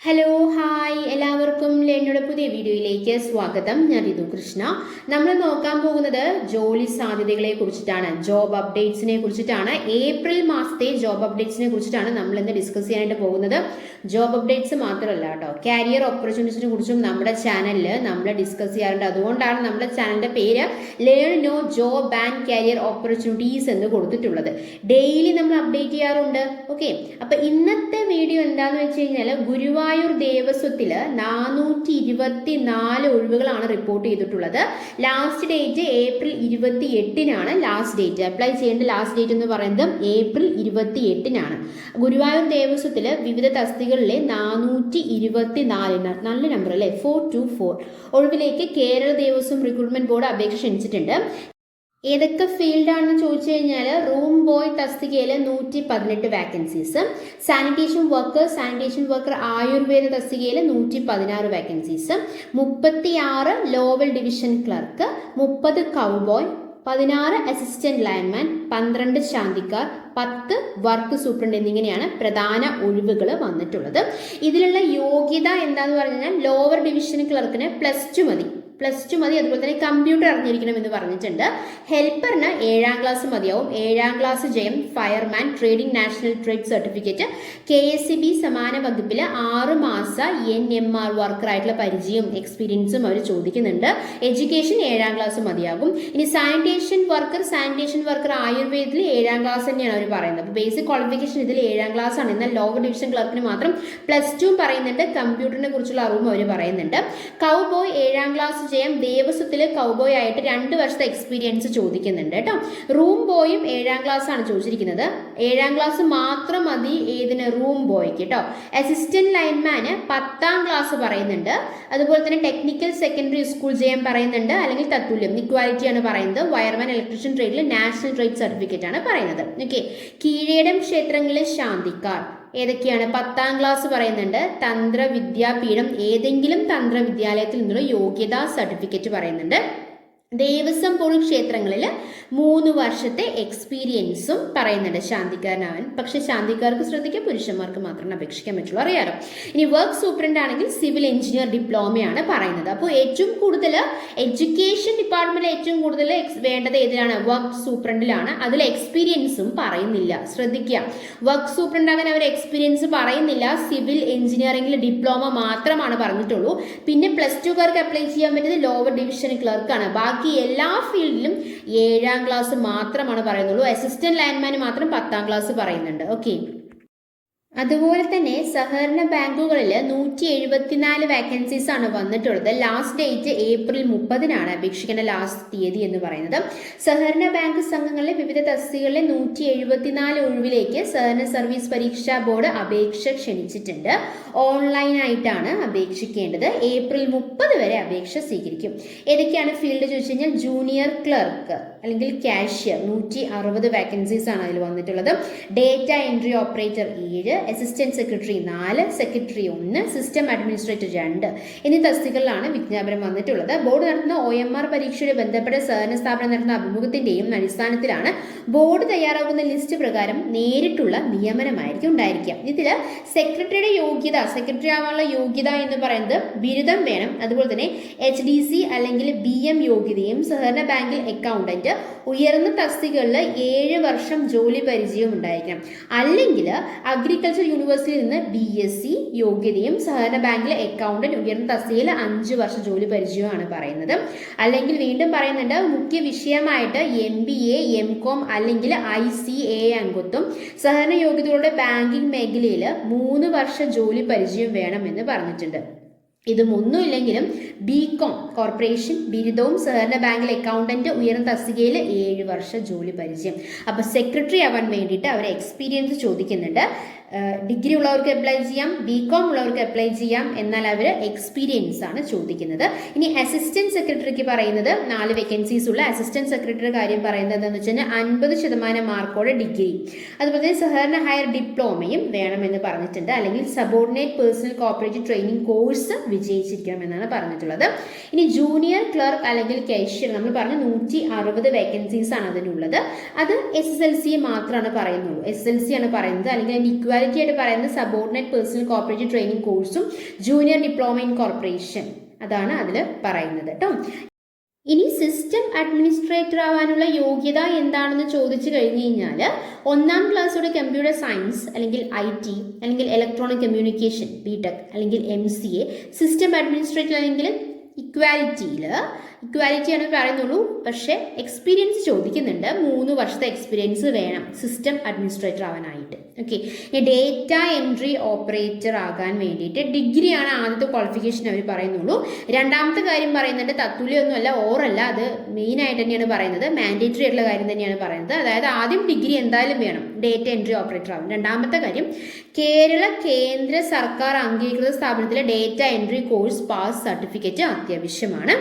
Hello hi എല്ലാവർക്കും ലേണയുടെ പുതിയ വീഡിയോയിലേക്ക് സ്വാഗതം. ഞാൻ റിതു കൃഷ്ണ. നമ്മൾ നോക്കാൻ പോകുന്നത് ജോലി സാധ്യതകളെ കുറിച്ചിട്ടാണ്, ജോബ് അപ്ഡേറ്റ്സിനെ കുറിച്ചിട്ടാണ്. ഏപ്രിൽ മാസത്തെ ജോബ് അപ്ഡേറ്റ്സിനെ കുറിച്ചിട്ടാണ് നമ്മൾ ഇന്ന് ഡിസ്കസ് ചെയ്യാനായിട്ട് പോകുന്നത്. ജോബ് അപ്ഡേറ്റ്സ് മാത്രമല്ല കേട്ടോ, കരിയർ ഓപ്പർച്യൂണിറ്റീസിനെ കുറിച്ചും നമ്മുടെ ചാനലിൽ നമ്മൾ ഡിസ്കസ് ചെയ്യാറുണ്ട്. അതുകൊണ്ടാണ് നമ്മുടെ ചാനലിന്റെ പേര് learn know job and career opportunities എന്ന് കൊടുത്തിട്ടുള്ളത്. ഡെയിലി നമ്മൾ അപ്ഡേറ്റ് ചെയ്യാറുണ്ട്. ഓക്കെ, അപ്പൊ ഇന്നത്തെ വീഡിയോ എന്താന്ന് വെച്ച് കഴിഞ്ഞാൽ ഗുരുവായൂർ ദേവസ്വത്തില് 424 ഒഴിവുകളാണ് റിപ്പോർട്ട് ചെയ്തിട്ടുള്ളത്. ലാസ്റ്റ് ഡേറ്റ് ഏപ്രിൽ 28-നാണ് ലാസ്റ്റ് ഡേറ്റ്. അപ്ലൈ ചെയ്യേണ്ട ലാസ്റ്റ് ഡേറ്റ് എന്ന് പറയുന്നത് ഏപ്രിൽ 28-നാണ്. ഗുരുവായൂർ ദേവസ്വത്തില് വിവിധ തസ്തികളിലെ 424, നല്ല നമ്പർ അല്ലേ, 424 ഒഴിവിലേക്ക് കേരള ദേവസ്വം റിക്രൂട്ട്മെന്റ് ബോർഡ് അപേക്ഷ ക്ഷണിച്ചിട്ടുണ്ട്. ഏതൊക്കെ ഫീൽഡാണെന്ന് ചോദിച്ചു കഴിഞ്ഞാൽ റൂം ബോയ് തസ്തികയിൽ 118 വാക്കൻസീസ്, സാനിറ്റേഷൻ വർക്കർ ആയുർവേദ തസ്തികയിൽ 116 vacancies, 36 lower division clerk, 30 cowboy, 16 assistant lineman, 12 ശാന്തിക്കാർ, 10 വർക്ക് സൂപ്രണ്ട് എന്നിങ്ങനെയാണ് പ്രധാന ഒഴിവുകൾ വന്നിട്ടുള്ളത്. ഇതിലുള്ള യോഗ്യത എന്താന്ന് പറഞ്ഞാൽ ലോവർ ഡിവിഷൻ ക്ലർക്കിന് +2 മതി. അതുപോലെ തന്നെ കമ്പ്യൂട്ടർ അറിഞ്ഞിരിക്കണം എന്ന് പറഞ്ഞിട്ടുണ്ട്. ഹെൽപ്പറിന് 7ാം ക്ലാസ് മതിയാവും. 7ാം ക്ലാസ് ജയം, fireman, trading national trade certificate, KSEB സമാന വകുപ്പിൽ 6 മാസ NMR വർക്കർ ആയിട്ടുള്ള പരിചയവും എക്സ്പീരിയൻസും അവർ ചോദിക്കുന്നുണ്ട്. എഡ്യൂക്കേഷൻ 7ാം ക്ലാസ് മതിയാകും. ഇനി സാനിറ്റേഷൻ വർക്കർ ആയുർവേദത്തിൽ 7ാം ക്ലാസ് തന്നെയാണ് അവർ പറയുന്നത്. അപ്പോൾ ബേസിക് ക്വാളിഫിക്കേഷൻ ഇതിൽ 7ാം ക്ലാസ് ആണ്. എന്നാൽ ലോവർ ഡിവിഷൻ ക്ലർക്കിന് മാത്രം +2 പറയുന്നുണ്ട്. കമ്പ്യൂട്ടറിനെ കുറിച്ചുള്ള അറിവും അവർ പറയുന്നുണ്ട്. കൗബോയ് 7ാം ക്ലാസ് ചെയ്യാം. ദേവസ്വത്തില് കൗബോയ് ആയിട്ട് 2 വർഷത്തെ എക്സ്പീരിയൻസ് ചോദിക്കുന്നുണ്ട് കേട്ടോ. റൂം ബോയും 7ാം ക്ലാസ് ആണ് ചോദിച്ചിരിക്കുന്നത്. 7ാം ക്ലാസ് മാത്രം മതി ഏതിന്, റൂം ബോയ്ക്ക് കേട്ടോ. അസിസ്റ്റന്റ് ലൈൻമാന് 10ാം ക്ലാസ് പറയുന്നുണ്ട്. അതുപോലെ തന്നെ ടെക്നിക്കൽ സെക്കൻഡറി സ്കൂൾ ജയം പറയുന്നുണ്ട്, അല്ലെങ്കിൽ തത്തുല്യം ഇക്വാലിറ്റി ആണ് പറയുന്നത്. വയർമാൻ ഇലക്ട്രീഷ്യൻ ട്രേഡിൽ നാഷണൽ ട്രേഡ് സർട്ടിഫിക്കറ്റ് ആണ് പറയുന്നത്. ഓക്കെ, കീഴേടം ക്ഷേത്രങ്ങളിൽ ശാന്തിക്കാർ ഏതൊക്കെയാണ്? 10ാം ക്ലാസ് പറയുന്നുണ്ട്. തന്ത്ര വിദ്യാപീഠം ഏതെങ്കിലും തന്ത്ര വിദ്യാലയത്തിൽ നിന്നുള്ള യോഗ്യതാ സർട്ടിഫിക്കറ്റ് പറയുന്നുണ്ട്. ദേവസ്വം ബോർഡ് ക്ഷേത്രങ്ങളിൽ 3 വർഷത്തെ എക്സ്പീരിയൻസും പറയുന്നുണ്ട് ശാന്തിക്കാരനാവൻ. പക്ഷെ ശാന്തിക്കാർക്ക് ശ്രദ്ധിക്കുക, പുരുഷന്മാർക്ക് മാത്രമേ അപേക്ഷിക്കാൻ പറ്റുള്ളൂ, അറിയാലോ. ഇനി വർക്ക് സൂപ്രണ്ട് ആണെങ്കിൽ സിവിൽ എഞ്ചിനീയർ ഡിപ്ലോമയാണ് പറയുന്നത്. അപ്പോൾ ഏറ്റവും കൂടുതൽ എഡ്യൂക്കേഷൻ ഡിപ്പാർട്ട്മെന്റിൽ ഏറ്റവും കൂടുതൽ വേണ്ടത് ഏതിലാണ്? വർക്ക് സൂപ്രണ്ടിലാണ്. അതിൽ എക്സ്പീരിയൻസും പറയുന്നില്ല, ശ്രദ്ധിക്കുക. വർക്ക് സൂപ്രണ്ട് ആകാൻ അവർ എക്സ്പീരിയൻസ് പറയുന്നില്ല. സിവിൽ എഞ്ചിനീയറിംഗിൽ ഡിപ്ലോമ മാത്രമാണ് പറഞ്ഞിട്ടുള്ളൂ. പിന്നെ +2കാർക്ക് അപ്ലൈ ചെയ്യാൻ പറ്റുന്നത് ലോവർ ഡിവിഷൻ ക്ലർക്കാണ്. ബാക്കി എല്ലാ ഫീൽഡിലും 7ാം ക്ലാസ് മാത്രമാണ് പറയുന്നുള്ളൂ. അസിസ്റ്റന്റ് ലൈൻമാന് മാത്രം 10ാം ക്ലാസ് പറയുന്നുണ്ട്. ഓക്കെ, അതുപോലെ തന്നെ സഹകരണ ബാങ്കുകളിൽ 174 വാക്കൻസീസ് ആണ് വന്നിട്ടുള്ളത്. ലാസ്റ്റ് ഡേറ്റ് ഏപ്രിൽ 30-നാണ് അപേക്ഷിക്കേണ്ട ലാസ്റ്റ് തീയതി എന്ന് പറയുന്നത്. സഹകരണ ബാങ്ക് സംഘങ്ങളിലെ വിവിധ തസ്തികകളിലെ 174 ഒഴിവിലേക്ക് സഹകരണ സർവീസ് പരീക്ഷാ ബോർഡ് അപേക്ഷ ക്ഷണിച്ചിട്ടുണ്ട്. ഓൺലൈനായിട്ടാണ് അപേക്ഷിക്കേണ്ടത്. ഏപ്രിൽ 30 വരെ അപേക്ഷ സ്വീകരിക്കും. ഏതൊക്കെയാണ് ഫീൽഡ് ചോദിച്ചു കഴിഞ്ഞാൽ ജൂനിയർ ക്ലർക്ക് അല്ലെങ്കിൽ കാഷ്യർ 160 വാക്കൻസീസ് ആണ് അതിൽ വന്നിട്ടുള്ളത്. Data entry operator 7, assistant secretary 4, secretary 1, system administrator 2 എന്നീ തസ്തികകളിലാണ് വിജ്ഞാപനം വന്നിട്ടുള്ളത്. ബോർഡ് നടത്തുന്ന OMR പരീക്ഷയുടെ ബന്ധപ്പെട്ട സഹകരണ സ്ഥാപനം നടത്തുന്ന അഭിമുഖത്തിന്റെയും അടിസ്ഥാനത്തിലാണ് ബോർഡ് തയ്യാറാക്കുന്ന ലിസ്റ്റ് പ്രകാരം നേരിട്ടുള്ള നിയമനമായിരിക്കും ഉണ്ടായിരിക്കുക. ഇതിൽ സെക്രട്ടറിയുടെ യോഗ്യത, സെക്രട്ടറി ആവാനുള്ള യോഗ്യത എന്ന് പറയുന്നത് ബിരുദം വേണം. അതുപോലെ തന്നെ HDC അല്ലെങ്കിൽ BM യോഗ്യതയും, സഹകരണ ബാങ്കിൽ അക്കൗണ്ടന്റ്, ഉയർന്ന തസ്തികകളിൽ 7 വർഷം ജോലി പരിചയവും ഉണ്ടായിരിക്കണം. അല്ലെങ്കിൽ അഗ്രികൾച്ചർ യൂണിവേഴ്സിറ്റിയിൽ നിന്ന് BSc യോഗ്യതയും, സഹകരണ ബാങ്കിലെ അക്കൗണ്ടന്റ്, ഉയർന്ന തസ്തികയിൽ 5 വർഷം ജോലി പരിചയവുമാണ് പറയുന്നത്. അല്ലെങ്കിൽ വീണ്ടും പറയുന്നുണ്ട്, മുഖ്യ വിഷയമായിട്ട് MBA, MCOM അല്ലെങ്കിൽ ICA അംഗത്വം, സഹകരണ യോഗ്യതകളുടെ ബാങ്കിംഗ് മേഖലയിൽ 3 വർഷം ജോലി പരിചയം വേണമെന്ന് പറഞ്ഞിട്ടുണ്ട്. ഇതും ഒന്നുമില്ലെങ്കിലും BCom കോർപ്പറേഷൻ ബിരുദവും, സഹകരണ ബാങ്കിൽ അക്കൗണ്ടന്റ്, ഉയർന്ന തസ്തികയിൽ 7 വർഷം ജോലി പരിചയം. അപ്പൊ സെക്രട്ടറി ആവാൻ വേണ്ടിയിട്ട് അവർ എക്സ്പീരിയൻസ് ചോദിക്കുന്നുണ്ട്. ഡിഗ്രി ഉള്ളവർക്ക് അപ്ലൈ ചെയ്യാം, BCom ഉള്ളവർക്ക് അപ്ലൈ ചെയ്യാം. എന്നാൽ അവർ എക്സ്പീരിയൻസ് ആണ് ചോദിക്കുന്നത്. ഇനി അസിസ്റ്റന്റ് സെക്രട്ടറിക്ക് പറയുന്നത് 4 വേക്കൻസീസ് ഉള്ള അസിസ്റ്റന്റ് സെക്രട്ടറി കാര്യം പറയുന്നത് എന്താണെന്ന് വെച്ചാൽ 50% മാർക്കോടെ ഡിഗ്രി, അതുപോലെ സഹകരണ ഹയർ ഡിപ്ലോമയും വേണമെന്ന് പറഞ്ഞിട്ടുണ്ട്. അല്ലെങ്കിൽ subordinate personal cooperative training course വിജയിച്ചിരിക്കണം എന്നാണ് പറഞ്ഞിട്ടുള്ളത്. ഇനി ജൂനിയർ ക്ലർക്ക് അല്ലെങ്കിൽ കാഷ്യർ നമ്മൾ പറഞ്ഞ 160 വേക്കൻസീസ് ആണ് അതിനുള്ളത്. അത് SSLC മാത്രമാണ് പറയുന്നുള്ളൂ. SSLC ആണ് പറയുന്നത്. അല്ലെങ്കിൽ അതിന്റെ ഇക്വാലിറ്റി ആയിട്ട് പറയുന്നത് സബോർഡിനേറ്റ് പേഴ്സണൽ കോർപ്പറേറ്റീവ് ട്രെയിനിങ് കോഴ്സും ജൂനിയർ ഡിപ്ലോമ ഇൻ കോർപ്പറേഷൻ അതാണ് അതിൽ പറയുന്നത് കേട്ടോ. ഇനി സിസ്റ്റം അഡ്മിനിസ്ട്രേറ്റർ ആവാനുള്ള യോഗ്യത എന്താണെന്ന് ചോദിച്ചു കഴിഞ്ഞു കഴിഞ്ഞാൽ 1ാം ക്ലാസ്സോടെ കമ്പ്യൂട്ടർ സയൻസ് അല്ലെങ്കിൽ IT അല്ലെങ്കിൽ ഇലക്ട്രോണിക് കമ്മ്യൂണിക്കേഷൻ BTech അല്ലെങ്കിൽ MCA, സിസ്റ്റം അഡ്മിനിസ്ട്രേറ്റർ അല്ലെങ്കിൽ ഇക്വാലിറ്റിയാണ് പറയുന്നുള്ളൂ. പക്ഷേ എക്സ്പീരിയൻസ് ചോദിക്കുന്നുണ്ട്, 3 വർഷത്തെ എക്സ്പീരിയൻസ് വേണം സിസ്റ്റം അഡ്മിനിസ്ട്രേറ്റർ ആവാനായിട്ട്. ഓക്കെ, ഡേറ്റ എൻട്രി ഓപ്പറേറ്റർ ആകാൻ വേണ്ടിയിട്ട് ഡിഗ്രിയാണ് ആദ്യത്തെ ക്വാളിഫിക്കേഷൻ അവർ പറയുന്നുള്ളൂ. രണ്ടാമത്തെ കാര്യം പറയുന്നുണ്ട് തത്തുല്യൊന്നുമല്ല, ഓറല്ല, അത് മെയിനായിട്ട് തന്നെയാണ് പറയുന്നത്, മാൻഡേറ്ററി ആയിട്ടുള്ള കാര്യം തന്നെയാണ് പറയുന്നത്. അതായത് ആദ്യം ഡിഗ്രി എന്തായാലും വേണം ഡേറ്റ എൻട്രി ഓപ്പറേറ്റർ ആവും. രണ്ടാമത്തെ കാര്യം കേരള കേന്ദ്ര സർക്കാർ അംഗീകൃത സ്ഥാപനത്തിലെ data entry course pass certificate അത്യാവശ്യമാണ്.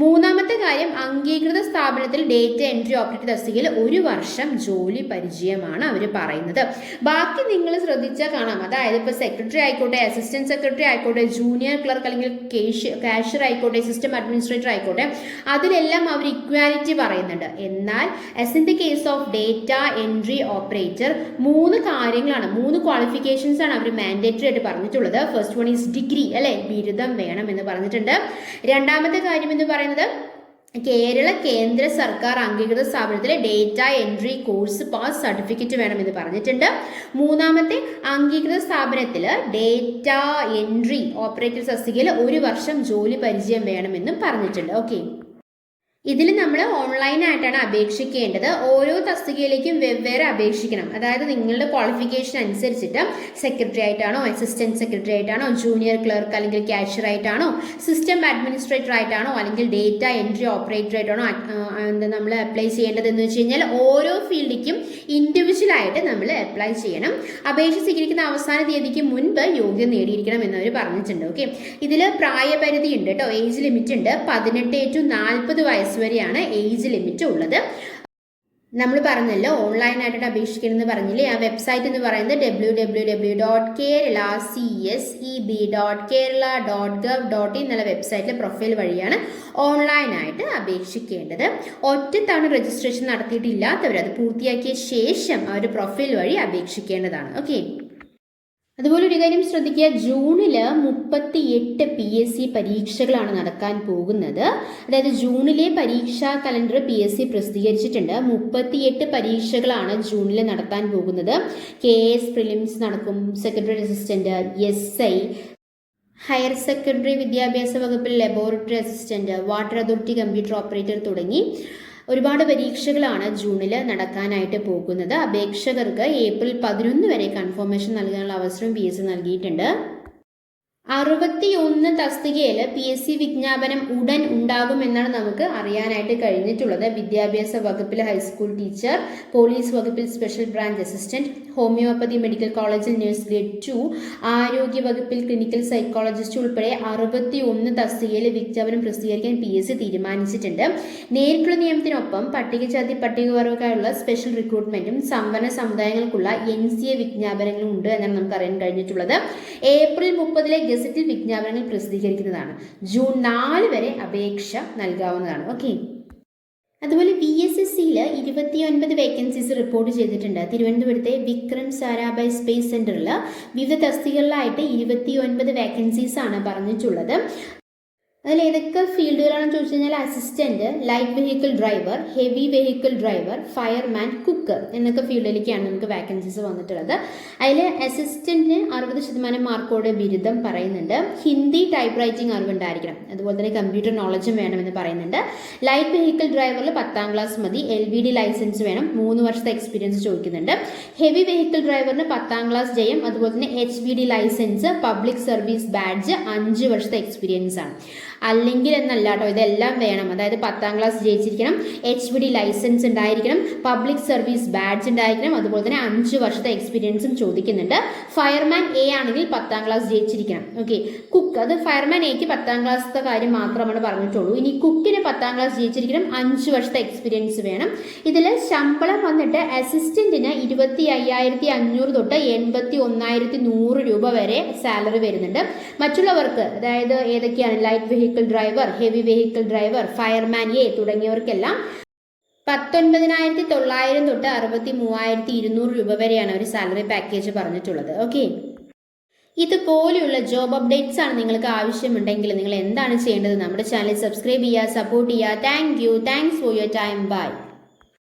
മൂന്നാമത്തെ കാര്യം അംഗീകൃത സ്ഥാപനത്തിൽ ഡേറ്റ എൻട്രി ഓപ്പറേറ്റർ തസ്തികയിൽ 1 വർഷം ജോലി പരിചയമാണ് അവർ പറയുന്നത്. ബാക്കി നിങ്ങൾ ശ്രദ്ധിച്ചാൽ കാണാം, അതായത് ഇപ്പോൾ സെക്രട്ടറി ആയിക്കോട്ടെ, അസിസ്റ്റന്റ് സെക്രട്ടറി ആയിക്കോട്ടെ, ജൂനിയർ ക്ലർക്ക് അല്ലെങ്കിൽ കാഷ്യർ ആയിക്കോട്ടെ, സിസ്റ്റം അഡ്മിനിസ്ട്രേറ്റർ ആയിക്കോട്ടെ, അതിലെല്ലാം അവർ ഇക്വാലിറ്റി പറയുന്നുണ്ട്. എന്നാൽ as in the case of data entry operator 3 കാര്യങ്ങളാണ്, 3 ക്വാളിഫിക്കേഷൻസ് ആണ് അവർ മാൻഡേറ്ററി ആയിട്ട് പറഞ്ഞിട്ടുള്ളത്. ഫസ്റ്റ് വൺ ഈസ് ഡിഗ്രി, അല്ലെ, ബിരുദം വേണം എന്ന് പറഞ്ഞിട്ടുണ്ട്. രണ്ടാമത്തെ കാര്യം എന്ന് പറയുന്നത് കേരള കേന്ദ്ര സർക്കാർ അംഗീകൃത സ്ഥാപനത്തിലെ data entry course pass certificate വേണമെന്ന് പറഞ്ഞിട്ടുണ്ട്. മൂന്നാമത്തെ അംഗീകൃത സ്ഥാപനത്തിൽ ഡേറ്റ എൻട്രി ഓപ്പറേറ്റർ തസ്തികയിൽ 1 വർഷം ജോലി പരിചയം വേണമെന്നും പറഞ്ഞിട്ടുണ്ട്. ഓക്കെ, ഇതിൽ നമ്മൾ ഓൺലൈനായിട്ടാണ് അപേക്ഷിക്കേണ്ടത്. ഓരോ തസ്തികയിലേക്കും വെവ്വേറെ അപേക്ഷിക്കണം. അതായത് നിങ്ങളുടെ ക്വാളിഫിക്കേഷൻ അനുസരിച്ചിട്ട് സെക്രട്ടറി ആയിട്ടാണോ, അസിസ്റ്റന്റ് സെക്രട്ടറി ആയിട്ടാണോ, ജൂനിയർ ക്ലർക്ക് അല്ലെങ്കിൽ കാഷ്യർ ആയിട്ടാണോ, സിസ്റ്റം അഡ്മിനിസ്ട്രേറ്റർ ആയിട്ടാണോ, അല്ലെങ്കിൽ ഡേറ്റ എൻട്രി ഓപ്പറേറ്റർ ആയിട്ടാണോ നമ്മൾ അപ്ലൈ ചെയ്യേണ്ടതെന്ന് വെച്ച് കഴിഞ്ഞാൽ ഓരോ ഫീൽഡിലേക്കും ഇൻഡിവിജ്വലായിട്ട് നമ്മൾ അപ്ലൈ ചെയ്യണം. അപേക്ഷ സ്വീകരിക്കുന്ന അവസാന തീയതിക്ക് മുൻപ് യോഗ്യത നേടിയിരിക്കണം എന്നവർ പറഞ്ഞിട്ടുണ്ട്. ഓക്കെ, ഇതിൽ പ്രായപരിധി ഉണ്ട് കേട്ടോ, ഏജ് ലിമിറ്റ് ഉണ്ട്. 18 to 40 വയസ്സ് വരെയാണ് ഏജ് ലിമിറ്റ് ഉള്ളത്. നമ്മൾ പറഞ്ഞല്ലോ ഓൺലൈനായിട്ട് അപേക്ഷിക്കണമെന്ന് പറഞ്ഞില്ലേ, ആ വെബ്സൈറ്റ് എന്ന് പറയുന്നത് www.kerala.ceb.kerala.gov.in എന്നുള്ള വെബ്സൈറ്റിലെ പ്രൊഫൈൽ വഴിയാണ് ഓൺലൈനായിട്ട് അപേക്ഷിക്കേണ്ടത്. ഒറ്റത്തവണ രജിസ്ട്രേഷൻ നടത്തിയിട്ടില്ലാത്തവർ അത് പൂർത്തിയാക്കിയ ശേഷം അവർ പ്രൊഫൈൽ വഴി അപേക്ഷിക്കേണ്ടതാണ്. ഓക്കെ, അതുപോലെ ഒരു കാര്യം ശ്രദ്ധിക്കുക, ജൂണിൽ 38 PSC പരീക്ഷകളാണ് നടക്കാൻ പോകുന്നത്. അതായത് ജൂണിലെ പരീക്ഷാ കലണ്ടർ PSC പ്രസിദ്ധീകരിച്ചിട്ടുണ്ട്. 38 പരീക്ഷകളാണ് ജൂണിൽ നടത്താൻ പോകുന്നത്. KS പ്രിലിംസ് നടക്കും, secretary assistant, SI, higher secondary വിദ്യാഭ്യാസ വകുപ്പിൽ laboratory assistant, water authority computer operator തുടങ്ങി ഒരുപാട് പരീക്ഷകളാണ് ജൂണിൽ നടക്കാനായിട്ട് പോകുന്നത്. അപേക്ഷകർക്ക് ഏപ്രിൽ 11 വരെ കൺഫർമേഷൻ നൽകാനുള്ള അവസരം PSC നൽകിയിട്ടുണ്ട്. 61 തസ്തികയിൽ PSC വിജ്ഞാപനം ഉടൻ ഉണ്ടാകുമെന്നാണ് നമുക്ക് അറിയാനായിട്ട് കഴിഞ്ഞിട്ടുള്ളത്. വിദ്യാഭ്യാസ വകുപ്പിൽ ഹൈസ്കൂൾ ടീച്ചർ, പോലീസ് വകുപ്പിൽ special branch assistant, homoeopathy medical കോളേജിൽ നഴ്സ് ഗ്രേഡ് 2, ആരോഗ്യ വകുപ്പിൽ ക്ലിനിക്കൽ സൈക്കോളജിസ്റ്റ് ഉൾപ്പെടെ 61 തസ്തികയിൽ വിജ്ഞാപനം പ്രസിദ്ധീകരിക്കാൻ PSC തീരുമാനിച്ചിട്ടുണ്ട്. നേരിട്ടുള്ള നിയമത്തിനൊപ്പം പട്ടികജാതി പട്ടികവർഗക്കാരുള്ള സ്പെഷ്യൽ റിക്രൂട്ട്മെന്റും സമ്പന്ന സമുദായങ്ങൾക്കുള്ള NCA വിജ്ഞാപനങ്ങളും ഉണ്ട് എന്നാണ് നമുക്ക് അറിയാൻ കഴിഞ്ഞിട്ടുള്ളത്. ഏപ്രിൽ 30 ഗസറ്റിൽ വിജ്ഞാപനങ്ങൾ പ്രസിദ്ധീകരിക്കുന്നതാണ്. ജൂൺ 4 വരെ അപേക്ഷ നൽകാവുന്നതാണ്. ഓക്കെ, അതുപോലെ VSSCയിൽ 29 വേക്കൻസീസ് റിപ്പോർട്ട് ചെയ്തിട്ടുണ്ട്. തിരുവനന്തപുരത്തെ വിക്രം സാരാഭായ് സ്പേസ് സെന്ററിൽ വിവിധ തസ്തികകളിലായിട്ട് 29 വേക്കൻസീസ് ആണ് പറഞ്ഞിട്ടുള്ളത്. അതിൽ ഏതൊക്കെ ഫീൽഡുകളാണെന്ന് ചോദിച്ചു കഴിഞ്ഞാൽ assistant, light vehicle driver, heavy vehicle driver, fireman, cooker എന്നൊക്കെ ഫീൽഡിലേക്കാണ് നമുക്ക് വാക്കൻസീസ് വന്നിട്ടുള്ളത്. അതിൽ അസിസ്റ്റന്റിന് 60% മാർക്കോടെ ബിരുദം പറയുന്നുണ്ട്. ഹിന്ദി ടൈപ്പ് റൈറ്റിംഗ് അറിവുണ്ടായിരിക്കണം. അതുപോലെ തന്നെ കമ്പ്യൂട്ടർ നോളജും വേണമെന്ന് പറയുന്നുണ്ട്. ലൈറ്റ് വെഹിക്കിൾ ഡ്രൈവറിൽ 10ാം ക്ലാസ് മതി. LVD ലൈസൻസ് വേണം. 3 വർഷത്തെ എക്സ്പീരിയൻസ് ചോദിക്കുന്നുണ്ട്. ഹെവി വെഹിക്കിൾ ഡ്രൈവറിന് 10ാം ക്ലാസ് ജയം, അതുപോലെ തന്നെ HVD licence, public service badge, 5 വർഷത്തെ എക്സ്പീരിയൻസ് ആണ്. അല്ലെങ്കിൽ എന്നല്ല കേട്ടോ, ഇതെല്ലാം വേണം. അതായത് 10ാം ക്ലാസ് ജയിച്ചിരിക്കണം, HVD ലൈസൻസ് ഉണ്ടായിരിക്കണം, പബ്ലിക് സർവീസ് ബാഡ്ജ് ഉണ്ടായിരിക്കണം, അതുപോലെ തന്നെ 5 വർഷത്തെ എക്സ്പീരിയൻസും ചോദിക്കുന്നുണ്ട്. ഫയർമാൻ A ആണെങ്കിൽ 10ാം ക്ലാസ് ജയിച്ചിരിക്കണം. ഓക്കെ, കുക്ക്, അത് ഫയർമാൻ Aക്ക് 10ാം ക്ലാസ്സിലെ കാര്യം മാത്രമാണ് പറഞ്ഞിട്ടുള്ളൂ. ഇനി കുക്കിന് 10ാം ക്ലാസ് ജയിച്ചിരിക്കണം, 5 വർഷത്തെ എക്സ്പീരിയൻസ് വേണം. ഇതിൽ ശമ്പളം വന്നിട്ട് അസിസ്റ്റന്റിന് 25,500 തൊട്ട് 81,100 രൂപ വരെ സാലറി വരുന്നുണ്ട്. മറ്റുള്ളവർക്ക്, അതായത് ഏതൊക്കെയാണ്, light vehicle driver, heavy vehicle driver, fireman A തുടങ്ങിയവർക്കെല്ലാം 19,900 തൊട്ട് 63,200 രൂപ വരെയാണ് ഒരു സാലറി പാക്കേജ് പറഞ്ഞിട്ടുള്ളത്. ഓക്കെ, ഇതുപോലെയുള്ള ജോബ് അപ്ഡേറ്റ്സ് ആണ് നിങ്ങൾക്ക് ആവശ്യമുണ്ടെങ്കിൽ നിങ്ങൾ എന്താണ് ചെയ്യേണ്ടത്? നമ്മുടെ ചാനൽ സബ്സ്ക്രൈബ് ചെയ്യുക, സപ്പോർട്ട് ചെയ്യുക. Thanks for your time. By.